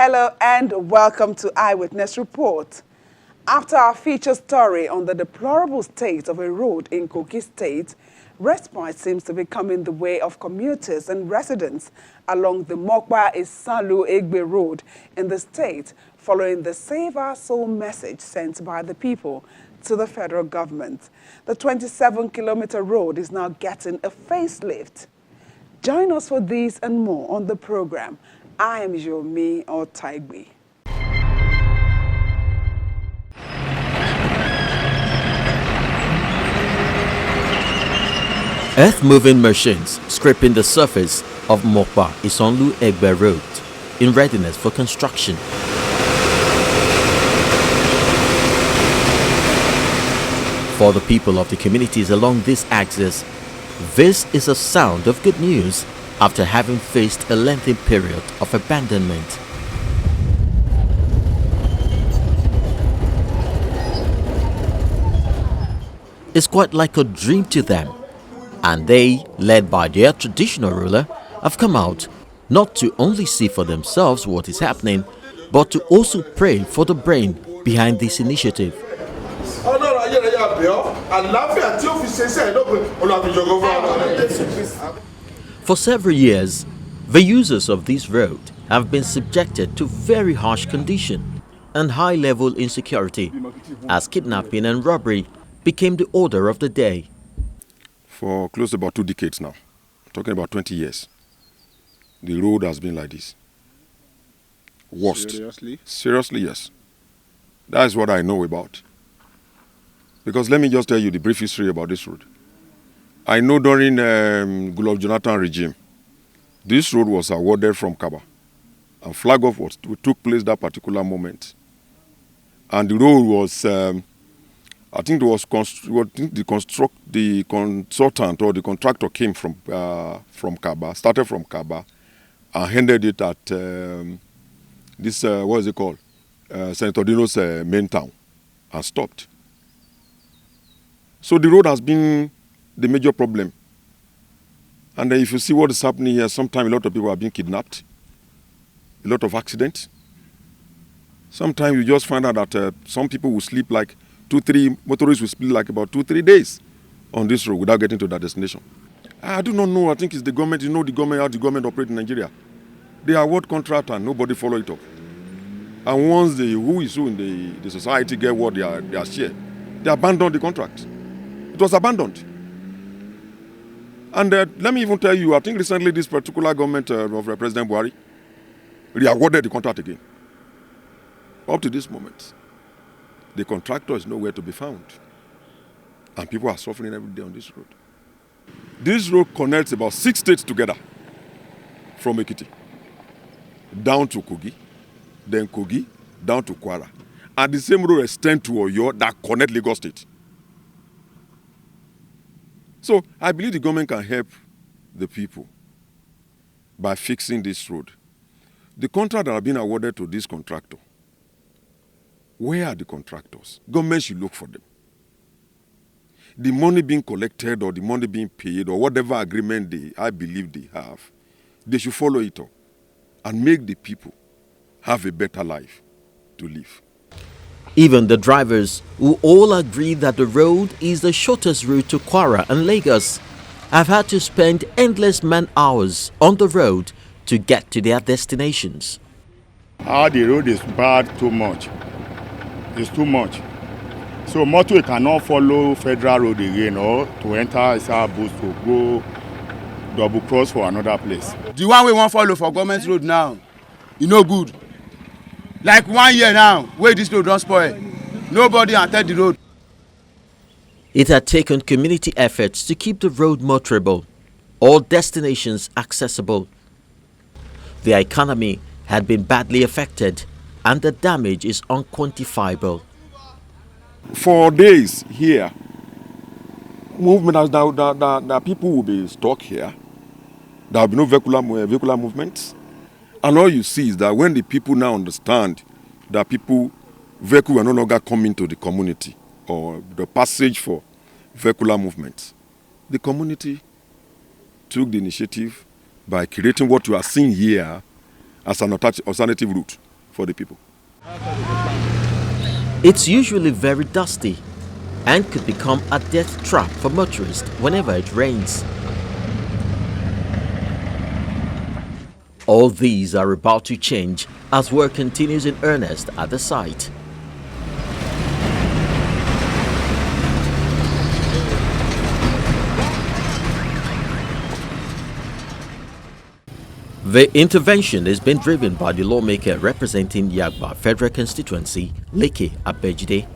Hello and welcome to Eyewitness Report. After our feature story on the deplorable state of a road in Kogi State, respite seems to be coming the way of commuters and residents along the Mopa-Isanlu-Egbe road in the state following the Save Our Soul message sent by the people to the federal government. The 27-kilometer road is now getting a facelift. Join us for these and more on the program. I am Mopa-Isanlu-Egbe. Earth-moving machines scraping the surface of Mopa-Isanlu-Egbe road in readiness for construction. For the people of the communities along this axis, this is a sound of good news after having faced a lengthy period of abandonment. It's quite like a dream to them, and they, led by their traditional ruler, have come out not to only see for themselves what is happening, but to also pray for the brain behind this initiative. For several years, the users of this road have been subjected to very harsh conditions and high-level insecurity as kidnapping and robbery became the order of the day. For close to about 2 decades now, talking about 20 years, the road has been like this. Worst. Seriously? Seriously, yes. That is what I know about. Because let me just tell you the brief history about this road. I know during Goodluck Jonathan regime, this road was awarded from Kaba, and flag off took place that particular moment. And the road was, I think it was the consultant or the contractor came from Kaba, started from Kaba, and handed it at this what is it called, Senator Dino's main town, and stopped. So the road has been the major problem. And if you see what is happening here, sometimes a lot of people are being kidnapped, a lot of accidents. Sometimes you just find out that some people will sleep like 2-3, motorists will sleep like about 2-3 days on this road without getting to that destination. I do not know. I think it's the government. You know the government, how the government operates in Nigeria. They award contract and nobody follow it up. And once the who is who in the society get what their share, they abandon the contract. It was abandoned. And let me even tell you, I think recently this particular government of President Buhari re-awarded the contract again. Up to this moment, the contractor is nowhere to be found. And people are suffering every day on this road. This road connects about 6 states together from Ekiti down to Kogi, then Kogi down to Kwara. And the same road extends to Oyo that connects Lagos State. So I believe the government can help the people by fixing this road. The contract that have been awarded to this contractor, where are the contractors? Government should look for them. The money being collected or the money being paid or whatever agreement I believe they have, they should follow it up and make the people have a better life to live. Even the drivers, who all agree that the road is the shortest route to Kwara and Lagos, have had to spend endless man-hours on the road to get to their destinations. How the road is bad too much. It's too much. So motor cannot follow federal road again or to enter Isabus to go double cross for another place. The one we want follow for government road now, e no good. Like 1 year now, where this road don't spoil. Nobody entered the road. It had taken community efforts to keep the road motorable, all destinations accessible. The economy had been badly affected, and the damage is unquantifiable. For days here, movement that people will be stuck here. There will be no vehicular movements. And all you see is that when the people now understand that vehicles are no longer coming to the community or the passage for vehicular movements, the community took the initiative by creating what you are seeing here as an alternative route. for the people. It's usually very dusty and could become a death trap for motorists whenever it rains. All these are about to change as work continues in earnest at the site. The intervention is being driven by the lawmaker representing Yagba Federal Constituency, Leke Abejide.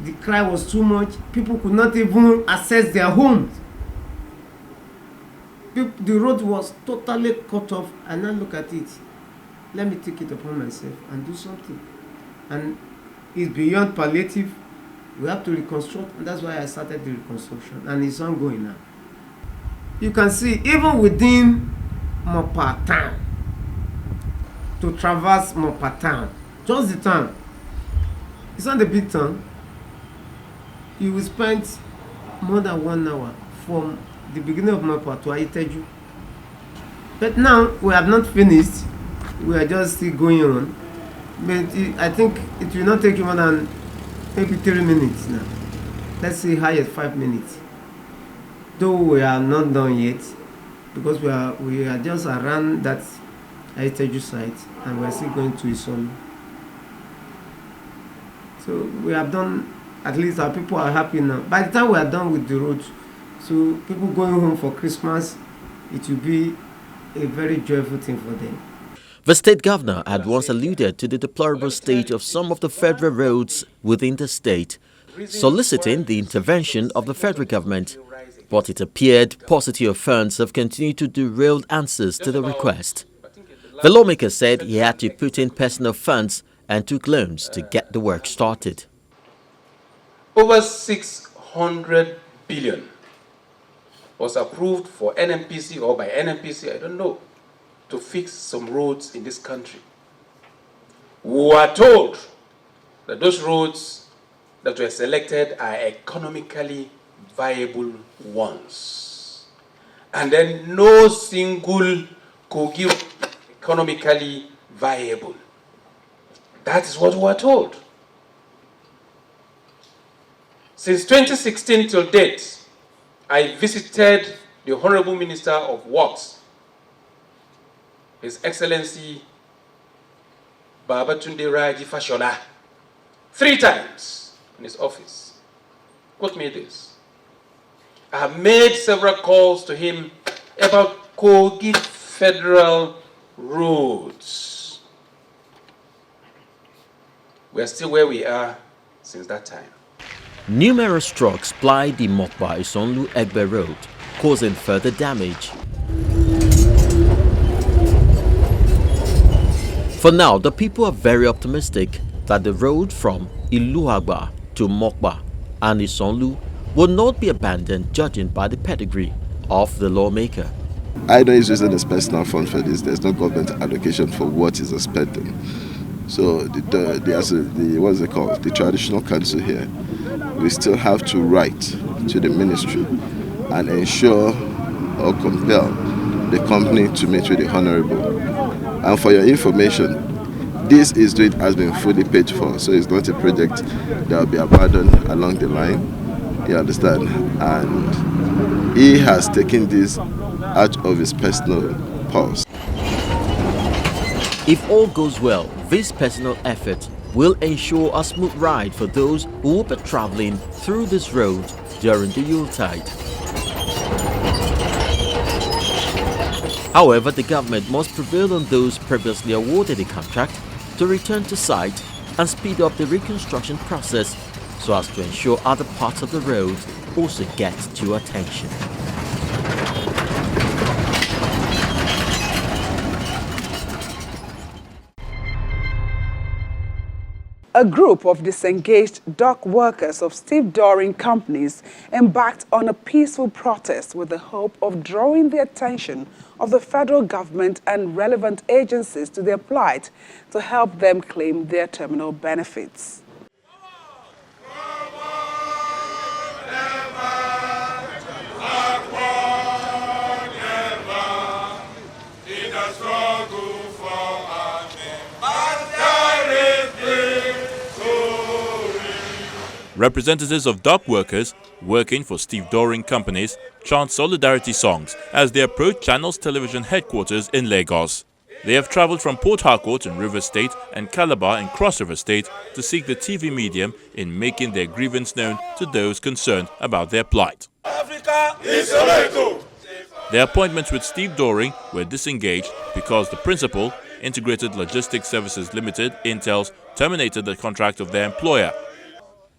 The cry was too much. People could not even access their homes. The road was totally cut off. And now look at it. Let me take it upon myself and do something. And it's beyond palliative. We have to reconstruct, and that's why I started the reconstruction. And it's ongoing now. You can see, even within Mopa town, to traverse Mopa town, just the town, it's not a big town. You will spend more than 1 hour from the beginning of Mopa to Ayiteju. But now we have not finished. We are just still going on. But I think it will not take you more than maybe 3 minutes now. Let's say highest 5 minutes. Though we are not done yet, because we are just around that Ayiteju site, and we are still going to Isolu. So we have done. At least our people are happy now. By the time we are done with the road, so people going home for Christmas, it will be a very joyful thing for them. The state governor had once alluded to the deplorable state of some of the federal roads within the state, soliciting the intervention of the federal government. But it appeared paucity of funds have continued to derail answers to the request. The lawmaker said he had to put in personal funds and took loans to get the work started. Over 600 billion was approved for NMPC or by NMPC, I don't know, to fix some roads in this country. We were told that those roads that were selected are economically viable ones. And then no single could give economically viable. That is what we were told. Since 2016 till date, I visited the Honorable Minister of Works, His Excellency Babatunde Raji Fashola, 3 times in his office. Quote me this. I have made several calls to him about Kogi federal roads. We are still where we are since that time. Numerous trucks ply the Mopa-Isanlu-Egbe road, causing further damage. For now, the people are very optimistic that the road from Iluagba to Mopa and Isanlu will not be abandoned, judging by the pedigree of the lawmaker. IDO is using its personal fund for this. There's no government allocation for what is expected. So what's it called? The traditional council here, we still have to write to the ministry and ensure or compel the company to meet with the honorable. And for your information, this has been fully paid for, so it's not a project that will be abandoned along the line. You understand? And he has taken this out of his personal purse. If all goes well, this personal effort will ensure a smooth ride for those who will be traveling through this road during the Yuletide. However, the government must prevail on those previously awarded the contract to return to site and speed up the reconstruction process so as to ensure other parts of the road also get due attention. A group of disengaged dock workers of Stevedoring companies embarked on a peaceful protest with the hope of drawing the attention of the federal government and relevant agencies to their plight to help them claim their terminal benefits. Representatives of dock workers working for Stevedoring companies chant solidarity songs as they approach Channels Television headquarters in Lagos. They have travelled from Port Harcourt in River State and Calabar in Cross River State to seek the TV medium in making their grievance known to those concerned about their plight. Africa is Soweto. Their appointments with Stevedoring were disengaged because the principal, Integrated Logistics Services Limited, Intels, terminated the contract of their employer.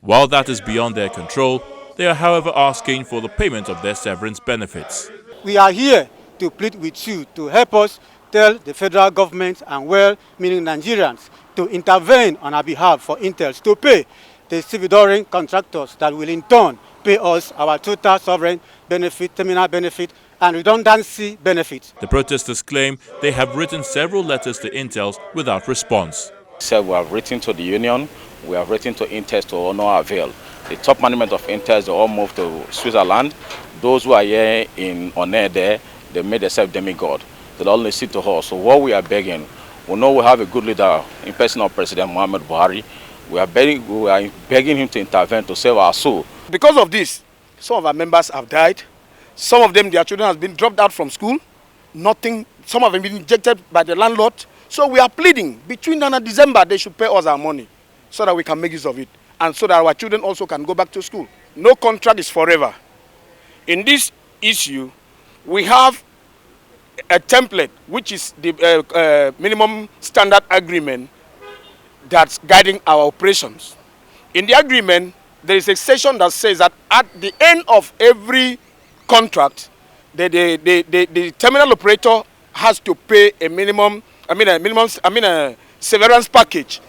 While that is beyond their control, they are however asking for the payment of their severance benefits. We are here to plead with you to help us tell the federal government and well-meaning Nigerians to intervene on our behalf for Intels to pay the Stevedoring contractors that will in turn pay us our total sovereign benefit, terminal benefit, and redundancy benefits. The protesters claim they have written several letters to Intels without response. So we have written to the union, we have written to Intels to no avail. The top management of Intels, they all moved to Switzerland. Those who are here in NTED, they made themselves demigod. They all listen to us. So what we are begging, we know we have a good leader in person of President Muhammad Buhari. We are begging him to intervene to save our soul. Because of this, some of our members have died. Some of them, their children have been dropped out from school. Nothing. Some have been rejected by the landlord. So we are pleading between now and December they should pay us our money so that we can make use of it and so that our children also can go back to school. No contract is forever. In this issue, we have a template which is the minimum standard agreement that's guiding our operations. In the agreement, there is a section that says that at the end of every contract, the terminal operator has to pay a severance package,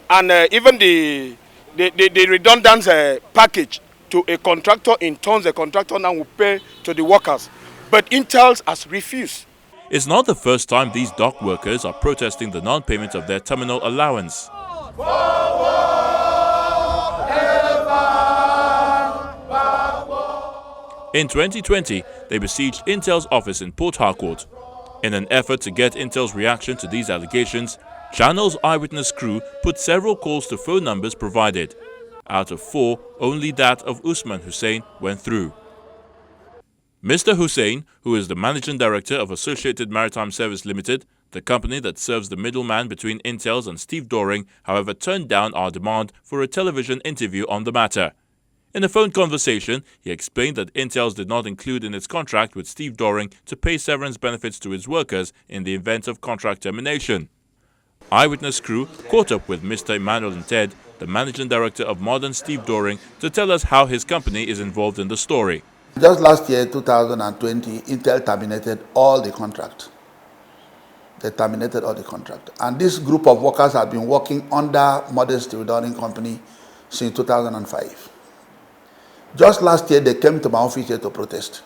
and even the redundant package to a contractor. In turn, the contractor now will pay to the workers. But Intels has refused. It's not the first time these dock workers are protesting the non-payment of their terminal allowance. In 2020, they besieged Intel's office in Port Harcourt. In an effort to get Intel's reaction to these allegations, Channel's Eyewitness crew put several calls to phone numbers provided. Out of 4, only that of Usman Hussein went through. Mr. Hussein, who is the Managing Director of Associated Maritime Service Limited, the company that serves the middleman between Intels and Stevedoring, however turned down our demand for a television interview on the matter. In a phone conversation, he explained that Intels did not include in its contract with Stevedoring to pay severance benefits to its workers in the event of contract termination. Eyewitness crew caught up with Mr. EMMNAUEL NTED, the Managing Director of Modern Stevedoring, to tell us how his company is involved in the story. Just last year, 2020, Intel terminated all the contract. They terminated all the contract. And this group of workers have been working under Modern Stevedoring Company since 2005. Just last year, they came to my office here to protest.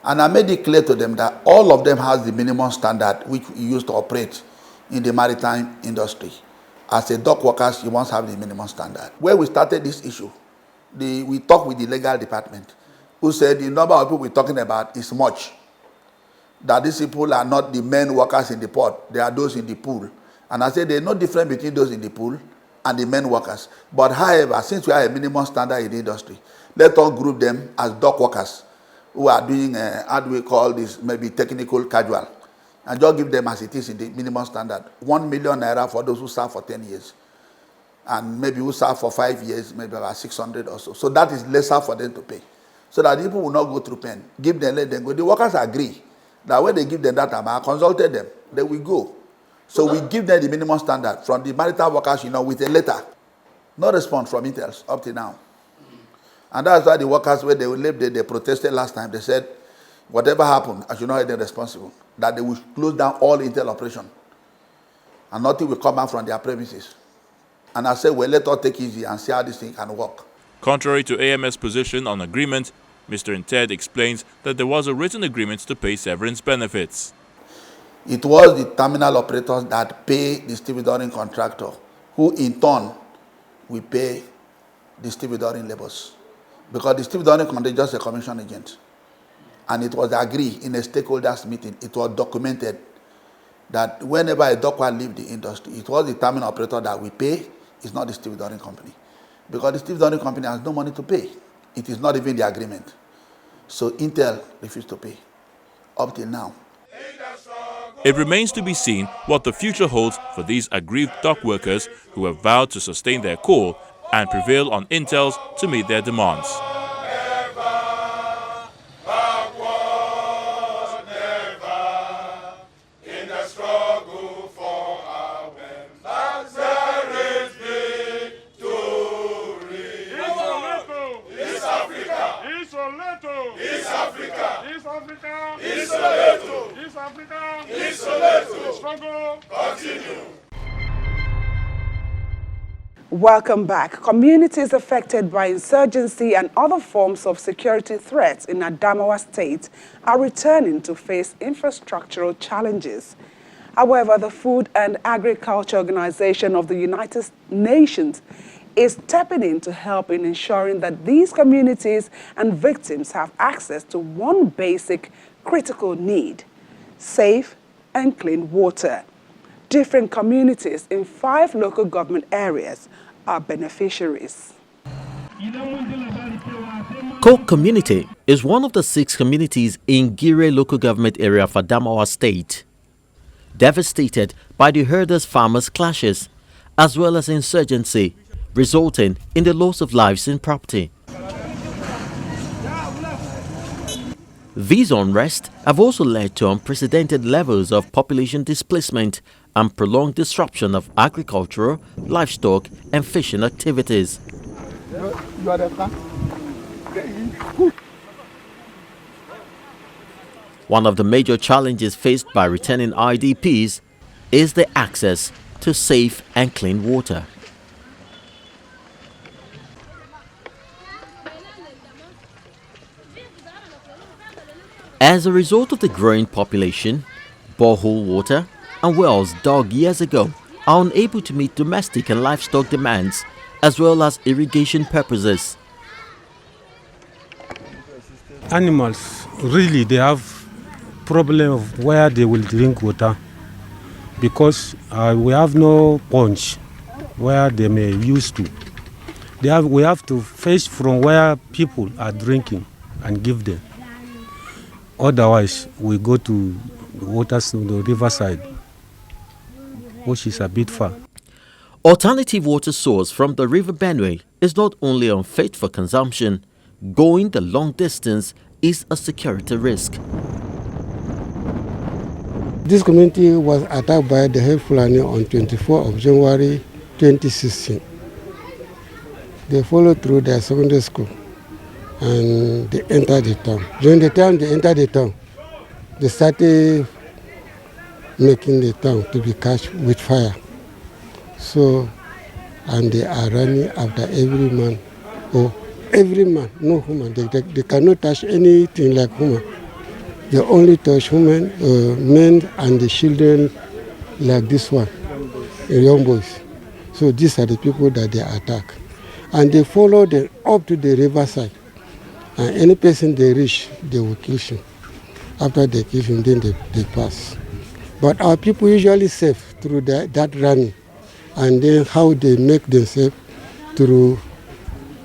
And I made it clear to them that all of them has the minimum standard which we used to operate in the maritime industry. As a dock workers, you must have the minimum standard. Where we started this issue, we talked with the legal department, who said the number of people we're talking about is much. That these people are not the men workers in the port, they are those in the pool. And I said there's no difference between those in the pool and the men workers. But however, since we have a minimum standard in the industry, let us group them as dock workers who are doing, how do we call this, maybe technical casual. And just give them as it is in the minimum standard. 1 million naira for those who serve for 10 years. And maybe who serve for 5 years, maybe about 600 or so. So that is lesser for them to pay. So that people will not go through pain. Give them, let them go. The workers agree that when they give them that amount, I consulted them, they will go. So we give them the minimum standard from the maritime workers, with a letter. No response from Intels up to now. And that's why the workers, when they protested last time, they said, whatever happened, I should not hold them responsible. That they will close down all Intel operation. And nothing will come out from their premises. And I said, well, let us take it easy and see how this thing can work. Contrary to AMS' position on agreement, Mr. NTED explains that there was a written agreement to pay severance benefits. It was the terminal operators that pay the stevedoring contractor, who in turn will pay the stevedoring laborers. Because the stevedoring contractor is just a commission agent. And it was agreed in a stakeholders meeting, it was documented that whenever a dockworker leaves the industry, it was the terminal operator that we pay, it's not the stevedoring company. because the stevedoring company has no money to pay. It is not even the agreement. So Intel refused to pay up till now. It remains to be seen what the future holds for these aggrieved dock workers who have vowed to sustain their call and prevail on Intels to meet their demands. Welcome back. Communities affected by insurgency and other forms of security threats in Adamawa State are returning to face infrastructural challenges. However, the Food and Agriculture Organization of the United Nations is stepping in to help in ensuring that these communities and victims have access to one basic critical need: safe and clean water. Different communities in 5 local government areas are beneficiaries. Coke community is one of the 6 communities in Gire local government area of Adamawa State, devastated by the herders-farmers clashes as well as insurgency, resulting in the loss of lives and property. These unrest have also led to unprecedented levels of population displacement and prolonged disruption of agricultural, livestock and fishing activities. One of the major challenges faced by returning IDPs is the access to safe and clean water. As a result of the growing population, borehole water and wells dug years ago are unable to meet domestic and livestock demands as well as irrigation purposes. Animals, really, they have problem of where they will drink water because we have no ponds where they may use to. We have to fetch from where people are drinking and give them. Otherwise, we go to the riverside, which is a bit far. Alternative water source from the River Benue is not only unfit for consumption, going the long distance is a security risk. This community was attacked by the Head Fulani on 24 of January 2016. They followed through their secondary school and they entered the town. During the time they entered the town, they started making the town to be catched with fire. So, and they are running after every man, no human. They cannot touch anything like human. They only touch women, men and the children like this one, young boys. So these are the people that they attack. And they follow them up to the riverside. And any person they reach, they will kill him. After they kill him, then they pass. But our people usually safe through that running. And then how they make themselves through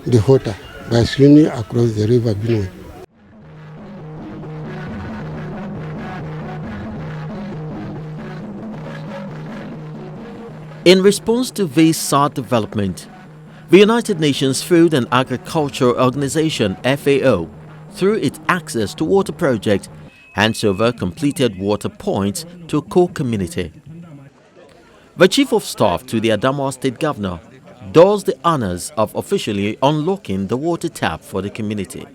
the water by swimming across the river Benue. In response to this sad development, the United Nations Food and Agriculture Organization (FAO), through its Access to Water project, hands over completed water points to a core community. The Chief of Staff to the Adamawa State Governor does the honors of officially unlocking the water tap for the community.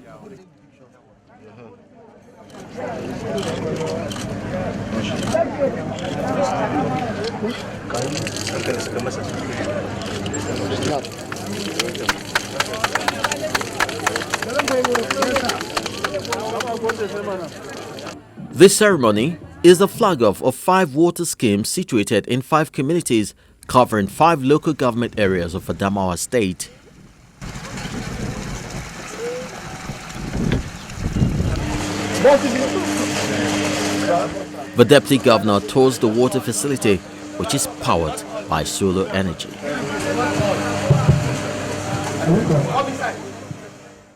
This ceremony is the flag-off of 5 water schemes situated in 5 communities covering 5 local government areas of Adamawa State. The Deputy Governor tours the water facility, which is powered by solar energy.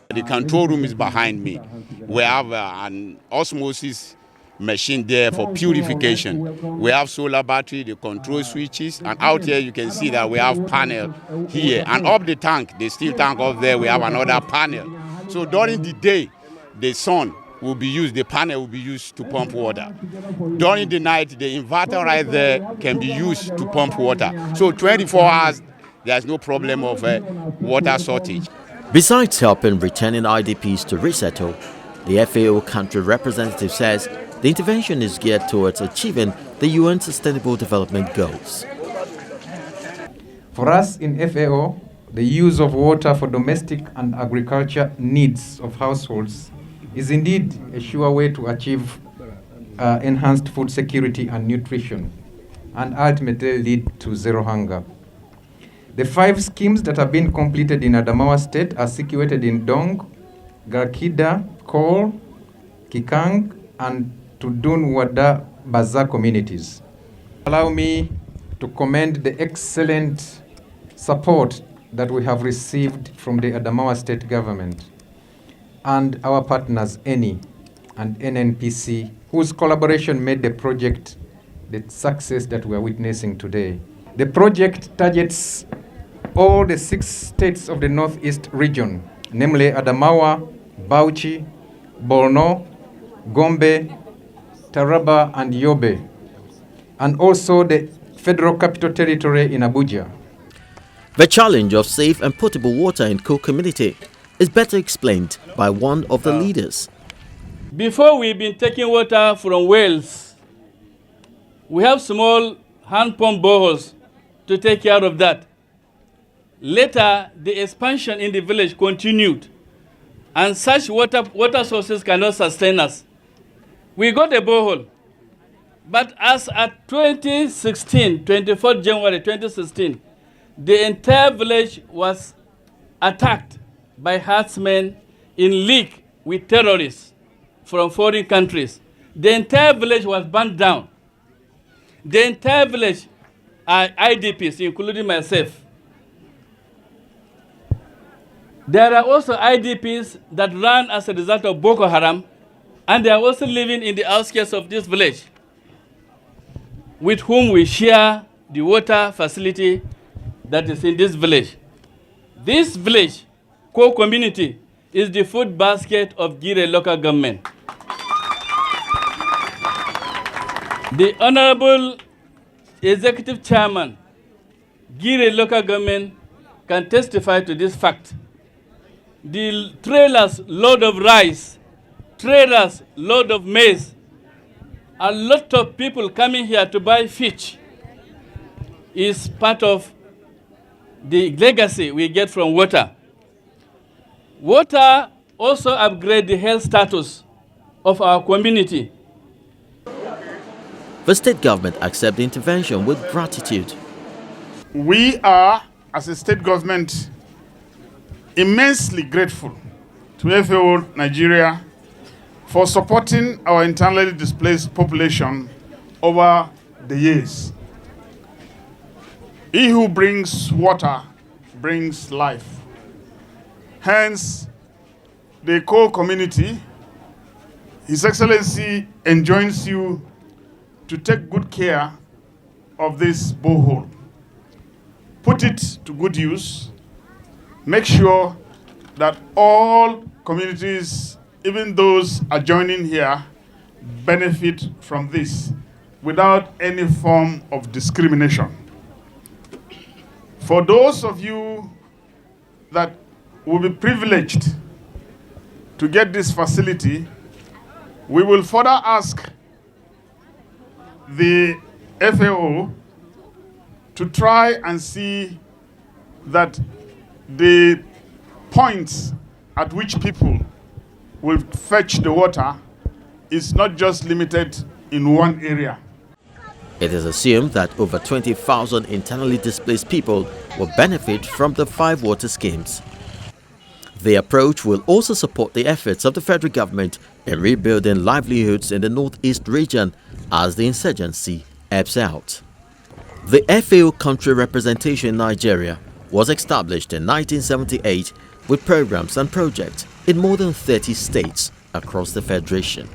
The control room is behind me. We have an osmosis machine there for purification. We have solar battery, the control switches, and out here you can see that we have panel here. And up the tank, the steel tank up there, we have another panel. So during the day, the sun will be used, the panel will be used to pump water. During the night, the inverter right there can be used to pump water. So 24 hours, there's no problem of water shortage. Besides helping returning IDPs to resettle, the FAO country representative says the intervention is geared towards achieving the UN Sustainable Development Goals. For us in FAO, the use of water for domestic and agriculture needs of households is indeed a sure way to achieve enhanced food security and nutrition, and ultimately lead to zero hunger. The 5 schemes that have been completed in Adamawa State are situated in Dong, Garkida, Kol, Kikang, and Tudun Wada Baza communities. Allow me to commend the excellent support that we have received from the Adamawa State government and our partners ENI and NNPC, whose collaboration made the project the success that we are witnessing today. The project targets all the 6 states of the Northeast region, namely Adamawa, Bauchi, Borno, Gombe, Taraba, and Yobe, and also the Federal Capital Territory in Abuja. The challenge of safe and potable water in Ko community is better explained by one of the leaders. Before we've been taking water from wells, we have small hand pump boreholes to take care of that. Later, the expansion in the village continued, and such water sources cannot sustain us. We got a borehole, but as at 2016, 24th January 2016, the entire village was attacked by herdsmen in league with terrorists from foreign countries. The entire village was burned down. The entire village are IDPs, including myself. There are also IDPs that ran as a result of Boko Haram, and they are also living in the outskirts of this village, with whom we share the water facility that is in this village. This village, Ko community, is the food basket of Gire local government. The Honorable Executive Chairman, Gire local government, can testify to this fact. The trailers load of rice, trailers load of maize, a lot of people coming here to buy fish is part of the legacy we get from water. Water also upgrades the health status of our community. The state government accepts the intervention with gratitude. We are, as a state government, immensely grateful to FAO Nigeria for supporting our internally displaced population over the years. He who brings water brings life. Hence, the Ko community, His Excellency enjoins you to take good care of this borehole. Put it to good use. Make sure that all communities, even those adjoining here, benefit from this without any form of discrimination. For those of you that will be privileged to get this facility, we will further ask the FAO to try and see that the points at which people will fetch the water is not just limited in one area. It is assumed that over 20,000 internally displaced people will benefit from the 5 water schemes. The approach will also support the efforts of the federal government in rebuilding livelihoods in the northeast region as the insurgency ebbs out. The FAO country representation in Nigeria was established in 1978 with programs and projects in more than 30 states across the Federation.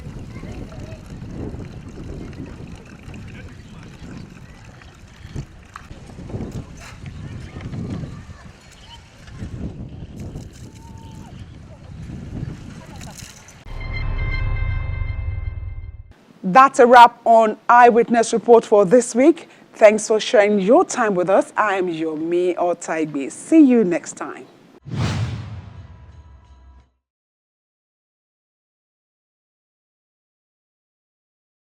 That's a wrap on Eyewitness Report for this week. Thanks for sharing your time with us. I am your Mopa-Isanlu-Egbe. See you next time.